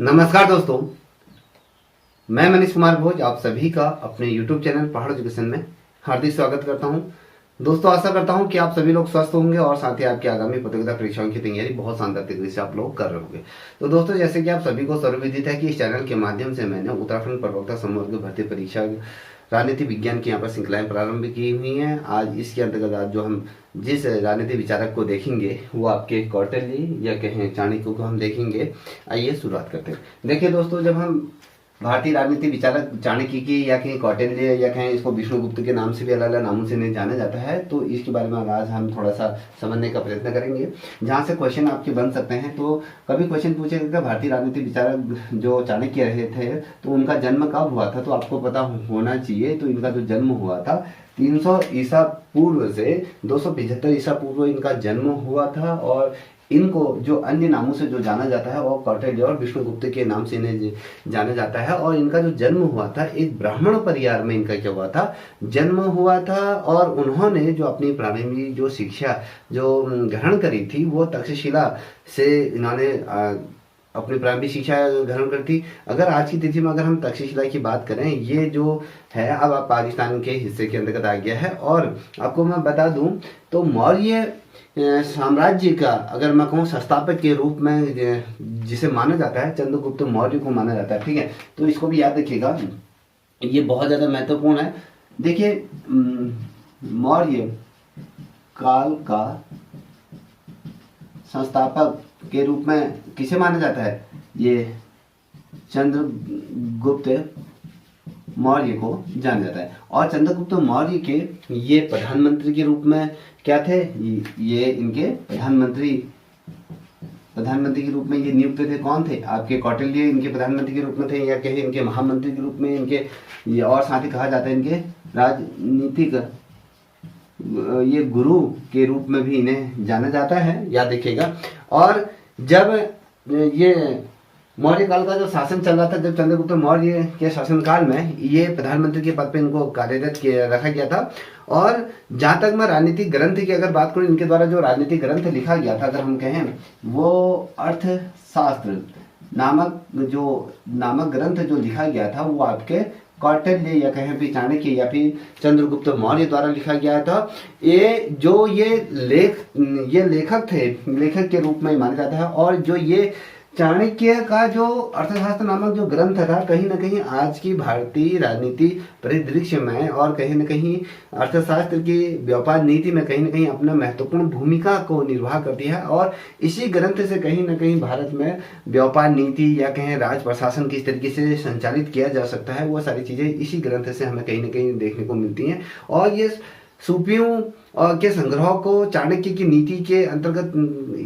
नमस्कार दोस्तों, मैं मनीष कुमार भोज आप सभी का अपने YouTube चैनल पहाड़ एजुकेशन में हार्दिक स्वागत करता हूं। दोस्तों, आशा करता हूं कि आप सभी लोग स्वस्थ होंगे और साथ ही आपकी आगामी प्रतियोगिता परीक्षाओं की तैयारी बहुत शानदार तरीके से आप लोग कर रहे होंगे। तो दोस्तों, जैसे कि आप सभी को सर्वविदित है कि इस चैनल के माध्यम से मैंने उत्तराखंड प्रवक्ता समूह की भर्ती परीक्षा राजनीति विज्ञान की यहाँ पर श्रृंखलाएं प्रारंभ की हुई हैं। आज इसके अंतर्गत आज जो हम जिस राजनीति विचारक को देखेंगे वो आपके कौटिल्य या कहें चाणक्य को हम देखेंगे। आइए शुरुआत करते हैं। देखिए दोस्तों, जब हम भारतीय राजनीति विचारक चाणक्य की या कहीं कौटिल्य या कहें इसको विष्णुगुप्त के नाम से भी अलग अलग नामों से नहीं जाना जाता है, तो इसके बारे में आज हम थोड़ा सा समझने का प्रयत्न करेंगे, जहाँ से क्वेश्चन आपके बन सकते हैं। तो कभी क्वेश्चन पूछेगा भारतीय राजनीति विचारक जो चाणक्य रहे थे तो उनका जन्म कब हुआ था, तो आपको पता होना चाहिए। तो इनका जो जन्म हुआ था 300 ईसा पूर्व से 275 ईसा पूर्व इनका जन्म हुआ था। और इनको जो अन्य नामों से जो जाना जाता है वो कौटिल्य और विष्णुगुप्त के नाम से इन्हें जाना जाता है। और इनका जो जन्म हुआ था एक ब्राह्मण परिवार में इनका क्या हुआ था, जन्म हुआ था। और उन्होंने जो अपनी प्रारंभिक जो शिक्षा जो ग्रहण करी थी वो तक्षशिला से इन्होंने अपनी प्रारंभिक शिक्षा ग्रहण कर थी। अगर आज की तिथि में अगर हम तक्षशिला की बात करें, ये जो है अब आप पाकिस्तान के हिस्से के अंतर्गत आ गया है। और आपको मैं बता दूं तो मौर्य साम्राज्य का अगर मैं कहूँ संस्थापक के रूप में जिसे माना जाता है चंद्रगुप्त मौर्य को माना जाता है, ठीक है। तो इसको भी याद रखिएगा, ये बहुत ज़्यादा महत्वपूर्ण है। देखिए, मौर्य काल का संस्थापक के रूप में किसे माना जाता है, ये चंद्रगुप्त मौर्य को जाना जाता है। और चंद्रगुप्त मौर्य के ये प्रधानमंत्री के रूप में क्या थे, ये इनके प्रधानमंत्री के रूप में ये नियुक्त थे। कौन थे, आपके कौटिल्य इनके प्रधानमंत्री के रूप में थे, या कहे इनके महामंत्री के रूप में इनके ये, और साथ ही कहा जाता है इनके राजनीतिक ये गुरु के रूप में भी इन्हें जाना जाता है, याद रखिएगा। और जब ये मौर्य काल का जो शासन चल रहा था, जब चंद्रगुप्त मौर्य के शासनकाल में ये प्रधानमंत्री के पद पे इनको कार्यरत रखा गया था। और जहाँ तक मैं राजनीतिक ग्रंथ की अगर बात करूँ, इनके द्वारा जो राजनीतिक ग्रंथ लिखा गया था अगर हम कहें, वो अर्थशास्त्र नामक ग्रंथ जो लिखा गया था वो आपके कौटिल्य या कहें भी चाणक्य या फिर चंद्रगुप्त मौर्य द्वारा लिखा गया था। ये लेखक थे, लेखक के रूप में माना जाता है। और जो ये चाणक्य का जो अर्थशास्त्र नामक जो ग्रंथ था, कहीं ना कहीं आज की भारतीय राजनीति परिदृश्य में और कहीं ना कहीं अर्थशास्त्र की व्यापार नीति में कहीं ना कहीं अपना महत्वपूर्ण भूमिका को निर्वाह करती है। और इसी ग्रंथ से कहीं ना कहीं भारत में व्यापार नीति या कहें राज प्रशासन किस तरीके से संचालित किया जा सकता है, वो सारी चीज़ें इसी ग्रंथ से हमें कहीं ना कहीं देखने को मिलती हैं। और ये सूफियों के संग्रह को चाणक्य की नीति के अंतर्गत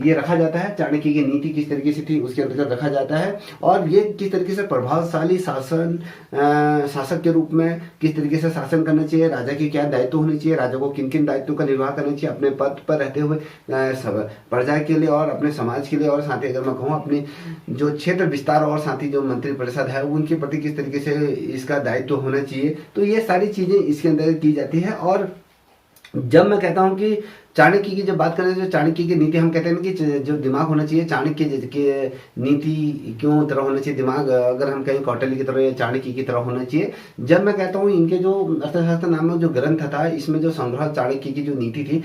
ये रखा जाता है। चाणक्य की नीति किस तरीके से थी उसके अंतर्गत रखा जाता है। और ये किस तरीके से प्रभावशाली शासक के रूप में किस तरीके से शासन करना चाहिए, राजा की क्या दायित्व होने चाहिए, राजा को किन किन दायित्वों का निर्वाह करना चाहिए अपने पद पर रहते हुए प्रजा के लिए और अपने समाज के लिए, और साथ ही अगर मैं कहूँ अपनी जो क्षेत्र विस्तार और साथ ही जो मंत्रिपरिषद है उनके प्रति किस तरीके से इसका दायित्व होना चाहिए। तो ये सारी चीज़ें इसके अंदर की जाती है। और जब मैं कहता हूं कि चाणक्य की जब बात करें, जो चाणक्य की नीति हम कहते हैं कि जो दिमाग होना चाहिए, चाणक्य के नीति क्यों तरह होना चाहिए दिमाग, अगर हम कहें कौटिल्य की तरह या चाणक्य की तरह होना चाहिए। जब मैं कहता हूं इनके जो अर्थशास्त्र नामक जो ग्रंथ था, इसमें जो संग्रह चाणक्य की जो नीति थी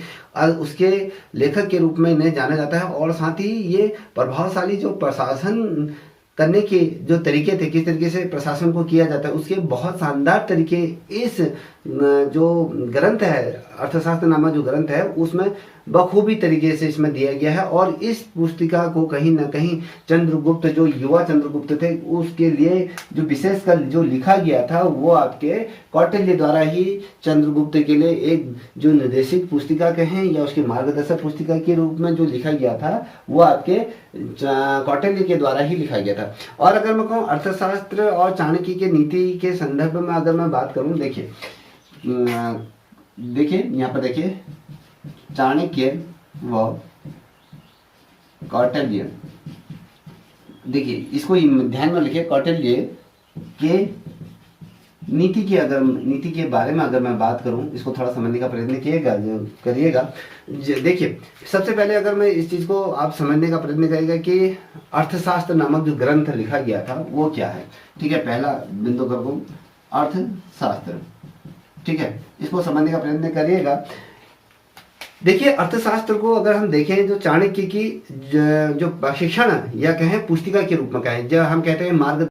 उसके लेखक के रूप में इन्हें जाना जाता है। और साथ ही ये प्रभावशाली जो प्रशासन करने के जो तरीके थे, किस तरीके से प्रशासन को किया जाता है, उसके बहुत शानदार तरीके इस जो ग्रंथ है अर्थशास्त्र नामक जो ग्रंथ है उसमें बखूबी तरीके से इसमें दिया गया है। और इस पुस्तिका को कहीं ना कहीं चंद्रगुप्त जो युवा चंद्रगुप्त थे उसके लिए जो विशेषकर जो लिखा गया था वो आपके कौटिल्य द्वारा ही चंद्रगुप्त के लिए एक जो निर्देशित पुस्तिका कहें या उसकी मार्गदर्शक पुस्तिका के रूप में जो लिखा गया था वो आपके कौटिल्य के द्वारा ही लिखा गया था। और अगर मैं कहूँ अर्थशास्त्र और चाणक्य के नीति के संदर्भ में अगर मैं बात करूँ, देखिए यहाँ पर देखिए चाणक्य व कौटिल्य, देखिए इसको ध्यान में लिखिए, कौटिल्य के नीति के बारे में अगर मैं बात करूं, इसको थोड़ा समझने का प्रयत्न करिएगा। देखिए, सबसे पहले अगर मैं इस चीज को आप समझने का प्रयत्न करिएगा कि अर्थशास्त्र नामक जो ग्रंथ लिखा गया था वो क्या है। ठीक है, पहला बिंदु करूँ अर्थशास्त्र। ठीक है, इसको समझने का प्रयत्न करिएगा। देखिए, अर्थशास्त्र को अगर हम देखें जो चाणक्य की जो प्रशिक्षण या कहें पुस्तिका के रूप में कहें, जब हम कहते हैं मार्ग